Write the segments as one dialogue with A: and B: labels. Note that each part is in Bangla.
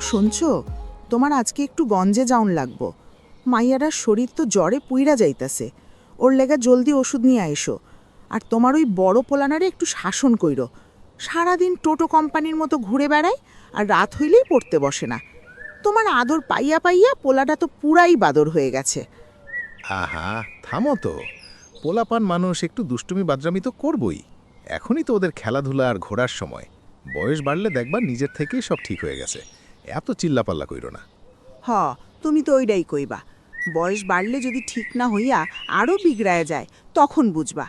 A: শুনছো, তোমার আজকে একটু গঞ্জে যাওন লাগবো। মাইয়ারার শরীর তো জ্বরে পুইরা যাইতাছে। ওর লেগা জলদি ওষুধ নিয়ে আইসো। আর তোমার ওই বড় পোলানারে একটু শাসন কইরো। সারাদিন টোটো কোম্পানির মতো ঘুরে বেড়ায়, আর রাত হইলেই পড়তে বসে না। তোমার আদর পাইয়া পাইয়া পোলাটা তো পুরাই বাদর হয়ে গেছে।
B: আহা, থামো তো। পোলাপান মানুষ একটু দুষ্টুমি বাদরামি তো করবই। এখনই তো ওদের খেলাধুলা আর ঘোরার সময়। বয়স বাড়লে দেখবা নিজের থেকেই সব ঠিক হয়ে গেছে। এত চিল্লাপাল্লা কইরো না।
A: হ, তুমি তো ওইটাই কইবা। বয়স বাড়লে যদি ঠিক না হইয়া আরও বিগড়ায় যায়, তখন বুঝবা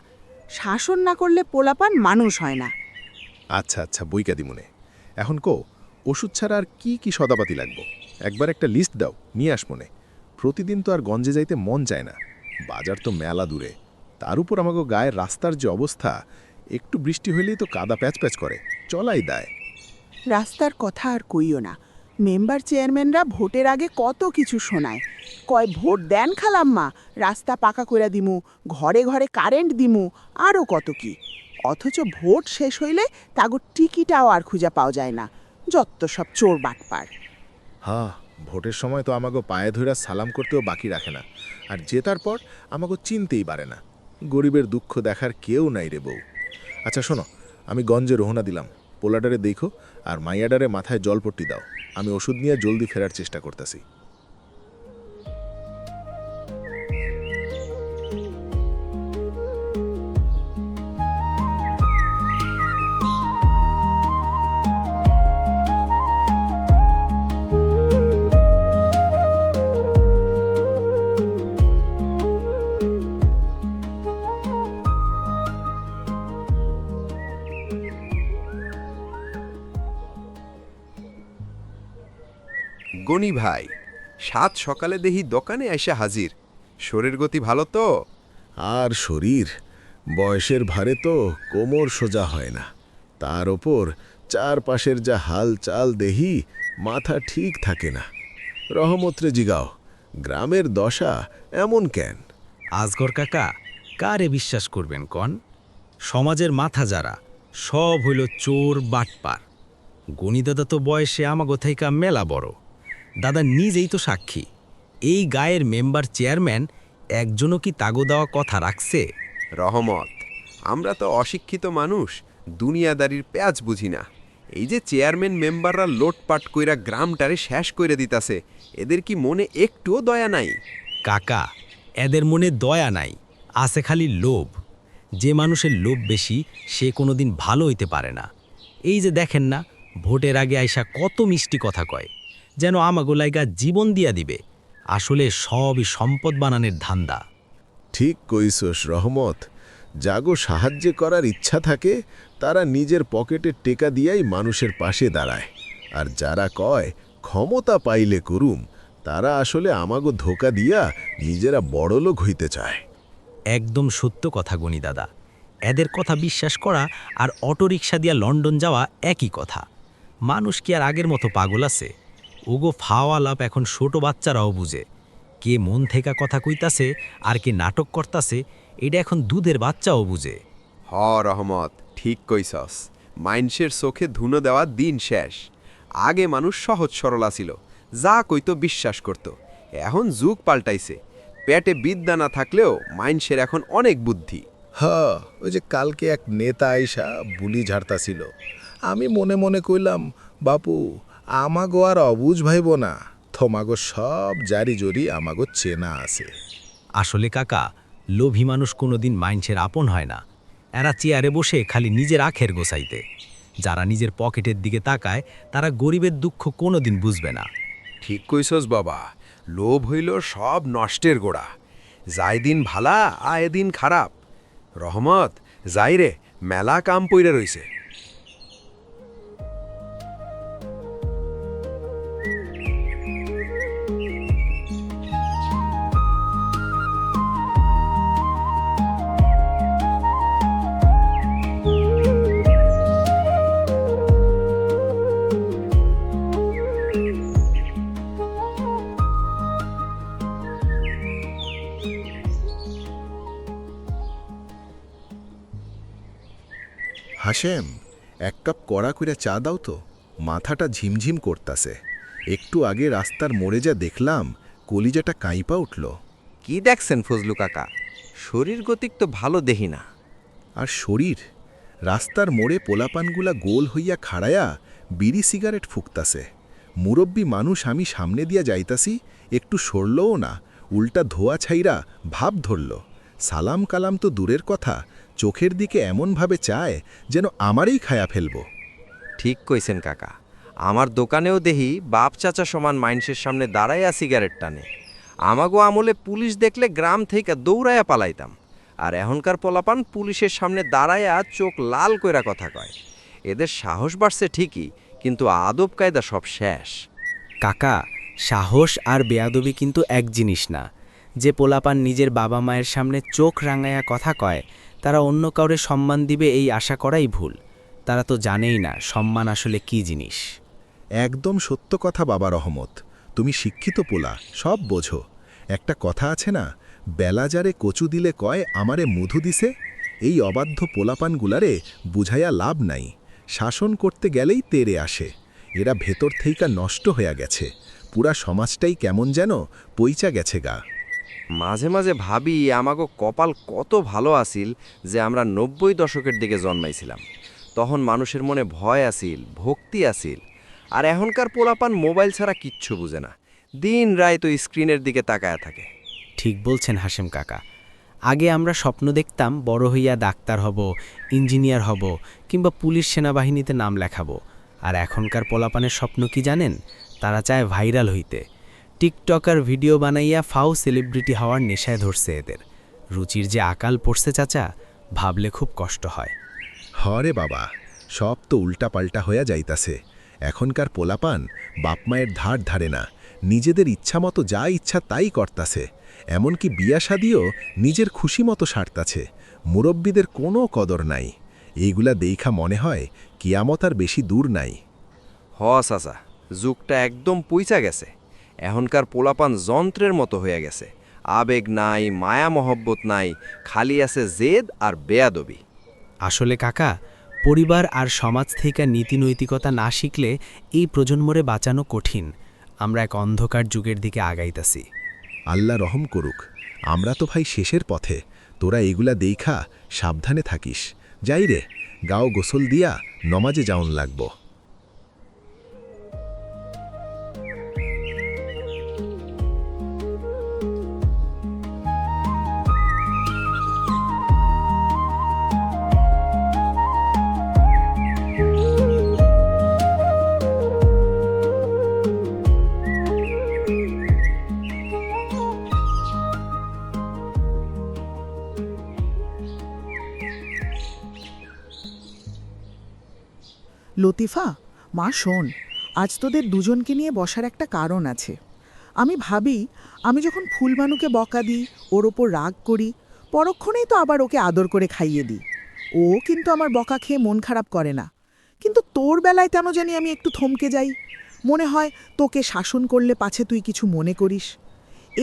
A: শাসন না করলে পোলাপান মানুষ হয় না।
B: আচ্ছা আচ্ছা, বইকা দিমুনে। এখন ওষুধ ছাড়া আর কি কি সদাপাতি লাগবো? একবার একটা লিস্ট দাও, নিয়ে আসমনে। প্রতিদিন তো আর গঞ্জে যাইতে মন চায় না। বাজার তো মেলা দূরে। তার উপর আমাকে গায়ের রাস্তার যে অবস্থা, একটু বৃষ্টি হইলেই তো কাদা প্যাচ প্যাচ করে, চলাই দায়।
A: রাস্তার কথা আর কইও না। মেম্বার চেয়ারম্যানরা ভোটের আগে কত কিছু শোনায়। কয় ভোট দেন খালাম্মা, রাস্তা পাকা কইরা দিমু, ঘরে ঘরে কারেন্ট দিমু, আরও কত কি। অথচ ভোট শেষ হইলে তাগো টিকিটাও আর খুঁজা পাওয়া যায় না। যত সব চোর বাটপার।
B: হ্যাঁ, ভোটের সময় তো আমাকে পায়ে ধইরা সালাম করতেও বাকি রাখে না। আর জেতার পর আমাকে চিনতেই পারে না। গরিবের দুঃখ দেখার কেউ নাই রে বউ। আচ্ছা শোনো, আমি গঞ্জে রোহনা দিলাম। পোলাডারে দেখো, আর মাইয়াডারে মাথায় জলপট্টি দাও। আমি ওষুধ নিয়ে জলদি ফেরার চেষ্টা করতেছি।
C: গনি ভাই, সাত সকালে দেহি দোকানে আইসা হাজির। শরীর গতি ভালো তো?
B: আর শরীর, বয়সের ভারে তো কোমর সোজা হয় না। তার ওপর চারপাশের যা হাল চাল দেহি, মাথা ঠিক থাকে না। রহমতরে জিগাও, গ্রামের দশা এমন কেন?
D: আজগর কাকা, কারে বিশ্বাস করবেন কন? সমাজের মাথা যারা, সব হইল চোর বাটপার। গণিদাদা তো বয়সে আমাগো থাইকা মেলা বড়। দাদা নিজেই তো সাক্ষী। এই গায়ের মেম্বার চেয়ারম্যান একজনও কি তাগো দেওয়া কথা রাখছে?
C: রহমত, আমরা তো অশিক্ষিত মানুষ, দুনিয়াদারির প্যাচ বুঝি না। এই যে চেয়ারম্যান মেম্বাররা লোটপাট কইরা গ্রামটারে শেষ কইরা দিতাছে, এদের কি মনে একটুও দয়া নাই?
D: কাকা, এদের মনে দয়া নাই, আছে খালি লোভ। যে মানুষের লোভ বেশি, সে কোনোদিন ভালো হইতে পারে না। এই যে দেখেন না, ভোটের আগে আইসা কত মিষ্টি কথা কয়, যেন আমাগো লাইগা জীবন দিয়া দিবে। আসলে সবই সম্পদ বানানোর ধান্দা।
B: ঠিক কইছস রহমত। যাগো সাহায্য করার ইচ্ছা থাকে, তারা নিজের পকেটে টেকা দিয়াই মানুষের পাশে দাঁড়ায়। আর যারা কয় ক্ষমতা পাইলে করুম, তারা আসলে আমাগো ধোকা দিয়া নিজেরা বড়লোক হইতে চায়।
D: একদম সত্য কথা গনি দাদা। এদের কথা বিশ্বাস করা আর অটোরিকশা দিয়া লন্ডন যাওয়া একই কথা। মানুষ কি আর আগের মতো পাগল আছে? ওগো ফাওয়া লাভ এখন ছোট বাচ্চারাও বুঝে। কে মন থেকে কথা কইতাছে আর কে নাটক করতাছে, এটা এখন দুধের বাচ্চাও বুঝে।
C: হ রহমত, ঠিক কইছস। মাইনষের চোখে ধুনো দেওয়া দিন শেষ। আগে মানুষ সহজ সরল ছিল, যা কইতো বিশ্বাস করত। এখন যুগ পাল্টাইছে। পেটে বিদ্যা না থাকলেও মাইনষের এখন অনেক বুদ্ধি।
B: হ্যাঁ, ওই যে কালকে এক নেতা আইসা বুলি ঝাড়তাছিল। আমি মনে মনে কইলাম, বাপু, আমাগো আর অবুঝ ভাইব না, থমাগো সব জারি জরি আমাগো চেনা আছে।
D: আসলে কাকা, লোভী মানুষ কোনোদিন মাইনষের আপন হয় না। এরা চেয়ারে বসে খালি নিজের আখের গোছাইতে। যারা নিজের পকেটের দিকে তাকায়, তারা গরিবের দুঃখ কোনোদিন বুঝবে না।
C: ঠিক কইছস বাবা, লোভ হইল সব নষ্টের গোড়া। যায় দিন ভালা, আয় দিন খারাপ। রহমত, যাই রে, মেলা কাম পইরা রইছে।
B: হাসেম, এক কাপ কড়া কইরা চা দাও তো, মাথাটা ঝিমঝিম করতাছে। একটু আগে রাস্তার মোড়ে যা দেখলাম কলিজাটা কাঁইপা উঠল।
C: কি দেখছেন ফজলু কাকা? শরীর গতিক তো ভালো দেখি না।
B: আর শরীর, রাস্তার মোড়ে পোলাপানগুলা গোল হইয়া খাড়ায়া বিড়ি সিগারেট ফুকতাছে। মুরব্বী মানুষ আমি সামনে দিয়া যাইতাছি, একটু সরলও না, উল্টা ধোয়া ছাইরা ভাব ধরল। সালাম কালাম তো দূরের কথা, চোখের দিকে এমনভাবে চায় যেন আমারই খায়া ফেলব।
C: ঠিক কইছেন কাকা, আমার দোকানেও দেখি বাপ চাচা সমান মাইন্সের সামনে দাঁড়াইয়া সিগারেট টানে। আমাগো আমলে পুলিশ দেখলে গ্রাম থেকে দৌড়াইয়া পালাইতাম, আর এখনকার পোলাপান পুলিশের সামনে দাঁড়াইয়া চোখ লাল কইরা কথা কয়। এদের সাহস বাড়ছে ঠিকই, কিন্তু আদব কায়দা সব শেষ।
E: কাকা, সাহস আর বেয়াদবি কিন্তু এক জিনিস না। যে পোলাপান নিজের বাবা মায়ের সামনে চোখ রাঙায়া কথা কয়, তারা অন্য কাউরে সম্মান দিবে এই আশা করাই ভুল। তারা তো জানেই না সম্মান আসলে কি জিনিস।
B: একদম সত্য কথা বাবা রহমত, তুমি শিক্ষিত পোলা, সব বোঝো। একটা কথা আছে না, বেলা যারে কচু দিলে কয় আমারে মধু দিছে। এই অবাধ্য পোলাপানগুলারে বুঝাইয়া লাভ নাই, শাসন করতে গেলেই তেরে আসে। এরা ভেতর থেইকা নষ্ট হইয়া গেছে, পুরা সমাজটাই কেমন যেন পইচা গেছে গা।
C: মাঝে মাঝে ভাবি আমাগো কপাল কত ভালো আছিল যে আমরা ৯০ দশকের দিকে জন্মাইছিলাম। তখন মানুষের মনে ভয় আছিল, ভক্তি আছিল। আর এখনকার পোলাপান মোবাইল ছাড়া কিচ্ছু বুঝে না, দিন রায় তো স্ক্রিনের দিকে তাকায়া থাকে।
E: ঠিক বলছেন হাশেম কাকা। আগে আমরা স্বপ্ন দেখতাম বড় হইয়া ডাক্তার হব, ইঞ্জিনিয়ার হব, কিংবা পুলিশ সেনাবাহিনীতে নাম লেখাবো। আর এখনকার পোলাপানের স্বপ্ন কি জানেন? তারা চায় ভাইরাল হইতে। টিকটকার ভিডিও বানাইয়া ফাও সেলিব্রিটি হওয়ার নেশায় ধরছে এদের। রুচির যে আকাল পড়ছে চাচা, ভাবলে খুব কষ্ট হয়।
B: হরে বাবা, সব তো উল্টাপাল্টা হইয়া যাইতাছে। এখনকার পোলাপান বাপ মায়ের ধার ধারে না, নিজেদের ইচ্ছামতো যা ইচ্ছা তাই করতাছে। এমনকি বিয়া শাদিও নিজের খুশি মতো সারতাছে। মুরব্বীদের কোনো কদর নাই। এইগুলা দেইখা মনে হয় কিয়ামত আর বেশি দূর নাই।
C: হ চাচা, যুগটা একদম পুইচা গেছে। এখনকার পোলাপান যন্ত্রের মতো হয়ে গেছে। আবেগ নাই, মায়া মহব্বত নাই, খালি আছে জেদ আর বেয়াদবি।
E: আসলে কাকা, পরিবার আর সমাজ থেকে নীতিনৈতিকতা না শিখলে এই প্রজন্মরে বাঁচানো কঠিন। আমরা এক অন্ধকার যুগের দিকে আগাইতাছি।
B: আল্লাহ রহম করুক। আমরা তো ভাই শেষের পথে, তোরা এগুলা দেইখা সাবধানে থাকিস। যাই রে, গাও গোসল দিয়া নমাজে যাওন লাগব।
A: লতিফা, মা শোন, আজ তোদের দুজনকে নিয়ে বসার একটা কারণ আছে। আমি ভাবি, আমি যখন ফুলবানুকে বকা দিই, ওর ওপর রাগ করি, পরক্ষণেই তো আবার ওকে আদর করে খাইয়ে দিই। ও কিন্তু আমার বকা খেয়ে মন খারাপ করে না। কিন্তু তোর বেলায় কেন জানি আমি একটু থমকে যাই। মনে হয় তোকে শাসন করলে পাছে তুই কিছু মনে করিস।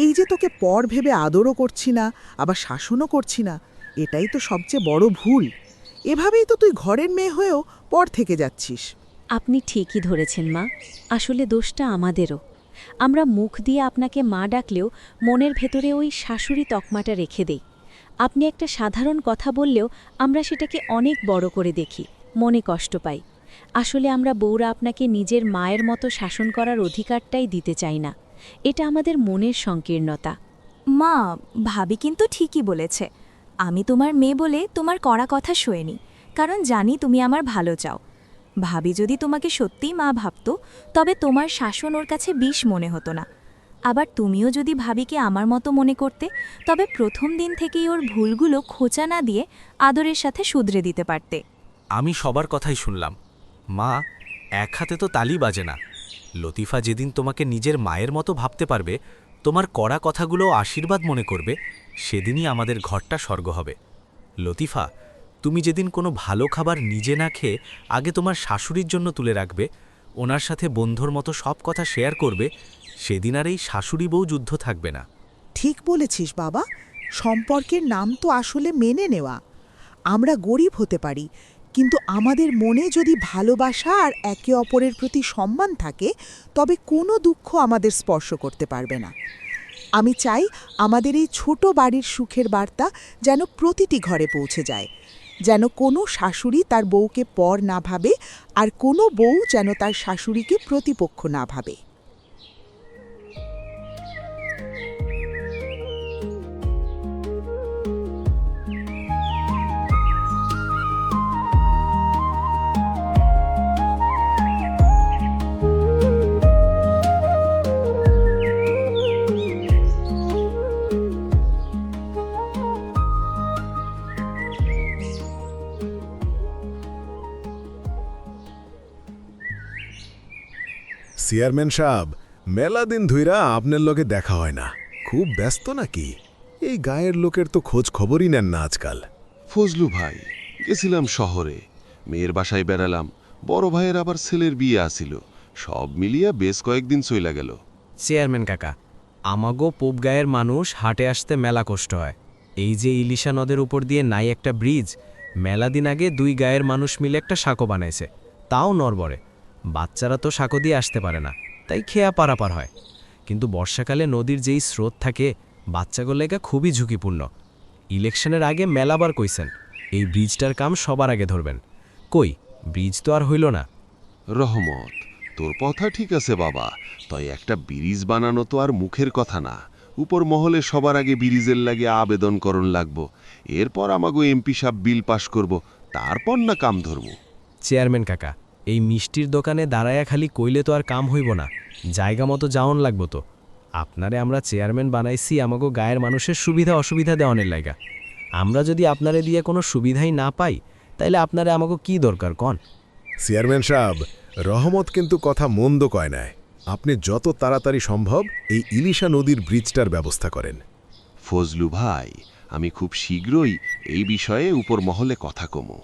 A: এই যে তোকে পর ভেবে আদরও করছি না, আবার শাসনও করছি না, এটাই তো সবচেয়ে বড় ভুল। এভাবেই তো তুই ঘরের মেয়ে হয়েও পর থেকে যাচ্ছিস।
F: আপনি ঠিকই ধরেছেন মা, আসলে দোষটা আমাদেরও। আমরা মুখ দিয়ে আপনাকে মা ডাকলেও মনের ভেতরে ওই শাশুড়ি তকমাটা রেখে দেই। আপনি একটা সাধারণ কথা বললেও আমরা সেটাকে অনেক বড় করে দেখি, মনে কষ্ট পাই। আসলে আমরা বউরা আপনাকে নিজের মায়ের মতো শাসন করার অধিকারটাই দিতে চাই না। এটা আমাদের মনের সংকীর্ণতা।
G: মা, ভাবি কিন্তু ঠিকই বলেছে। আমি তোমার মেয়ে বলে তোমার কড়া কথা শোয়েনি, কারণ জানি তুমি আমার ভালো চাও। ভাবি যদি তোমাকে সত্যিই মা ভাবত, তবে তোমার শাসন ওর কাছে বিষ মনে হতো না। আবার তুমিও যদি ভাবিকে আমার মতো মনে করতে, তবে প্রথম দিন থেকেই ওর ভুলগুলো খোঁচা না দিয়ে আদরের সাথে শুধরে দিতে পারতে।
D: আমি সবার কথাই শুনলাম। মা, এক হাতে তো তালি বাজে না। লতিফা যেদিন তোমাকে নিজের মায়ের মতো ভাবতে পারবে, তোমার কড়া কথাগুলো আশীর্বাদ মনে করবে, সেদিনই আমাদের ঘরটা স্বর্গ হবে। লতিফা, তুমি যেদিন কোনো ভালো খাবার নিজে না খেয়ে আগে তোমার শাশুড়ির জন্য তুলে রাখবে, ওনার সাথে বন্ধুর মতো সব কথা শেয়ার করবে, সেদিন আর এই শাশুড়ি বউ যুদ্ধ থাকবে না।
A: ঠিক বলেছিস বাবা, সম্পর্কের নাম তো আসলে মেনে নেওয়া। আমরা গরিব হতে পারি, কিন্তু আমাদের মনে যদি ভালোবাসা আর একে অপরের প্রতি সম্মান থাকে তবে কোনো দুঃখ আমাদের স্পর্শ করতে পারবে না। আমি চাই আমাদের এই ছোট বাড়ির সুখের বার্তা যেন প্রতিটি ঘরে পৌঁছে যায়, যেন কোনো শাশুড়ি তার বউকে পর না ভাবে আর কোনো বউ যেন তার শাশুড়িকে প্রতিপক্ষ না ভাবে।
B: চেয়ারম্যান সাহেব, মেলা দিন ধইরা আপনার লগে দেখা হয় না, খুব ব্যস্ত নাকি? এই গায়ের লোকের তো খোঁজ খবরই নেন না আজকাল।
H: ফজলু ভাই, গেছিলাম শহরে, মেয়ের বাসায় বেড়ালাম, বড় ভাইয়ের আবার ছেলের বিয়ে আসিল, সব মিলিয়ে বেশ কয়েকদিন চইলা গেল।
E: চেয়ারম্যান কাকা, আমাগো পূব গায়ের মানুষ হাটে আসতে মেলা কষ্ট হয়। এই যে ইলিশা নদের উপর দিয়ে নাই একটা ব্রিজ, মেলা দিন আগে 2 গায়ের মানুষ মিলে একটা সাঁকো বানাইছে, তাও নরবরে। বাচ্চারা তো সাঁকো দিয়ে আসতে পারে না, তাই খেয়া পারাপার হয়। কিন্তু বর্ষাকালে নদীর যেই স্রোত থাকে, বাচ্চাগুলো লেগা খুবই ঝুঁকিপূর্ণ। ইলেকশনের আগে মেলাবার কইছেন এই ব্রিজটার কাম সবার আগে ধরবেন। কই, ব্রিজ তো আর হইল না।
H: রহমত, তোর কথা ঠিক আছে বাবা, তাই একটা ব্রিজ বানানো তো আর মুখের কথা না। উপর মহলে সবার আগে ব্রিজের লাগে আবেদন করণ লাগবো, এরপর আমাগো এমপি সাহেব বিল পাশ করব, তারপর না কাম ধরব।
E: চেয়ারম্যান কাকা, এই মিষ্টির দোকানে দাঁড়ায়া খালি কইলে তো আর কাম হইব না, জায়গা মতো যাওন লাগবো তো। আপনারে আমরা চেয়ারম্যান বানাইছি আমাগো গায়ের মানুষের সুবিধা অসুবিধা দেওয়ানের লাইগা। আমরা যদি আপনারে দিয়ে কোনো সুবিধাই না পাই, তাইলে আপনারে আমাগো কি দরকার কন?
B: চেয়ারম্যান সাহেব, রহমত কিন্তু কথা মন্দ কয় নাই। আপনি যত তাড়াতাড়ি সম্ভব এই ইলিশা নদীর ব্রিজটার ব্যবস্থা করেন।
H: ফজলু ভাই, আমি খুব শীঘ্রই এই বিষয়ে উপর মহলে কথা কমো।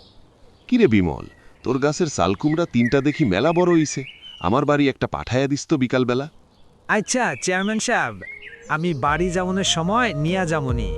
H: কিরে বিমল, তোর গাছের চালকুমড়া 3টা দেখি মেলা বড় হইছে, আমার বাড়ি একটা পাঠায়া দিস তো বিকালবেলা।
I: আচ্ছা চেয়ারম্যান সাহেব, আমি বাড়ি যাওয়ানোর সময় নিয়ে যামনি।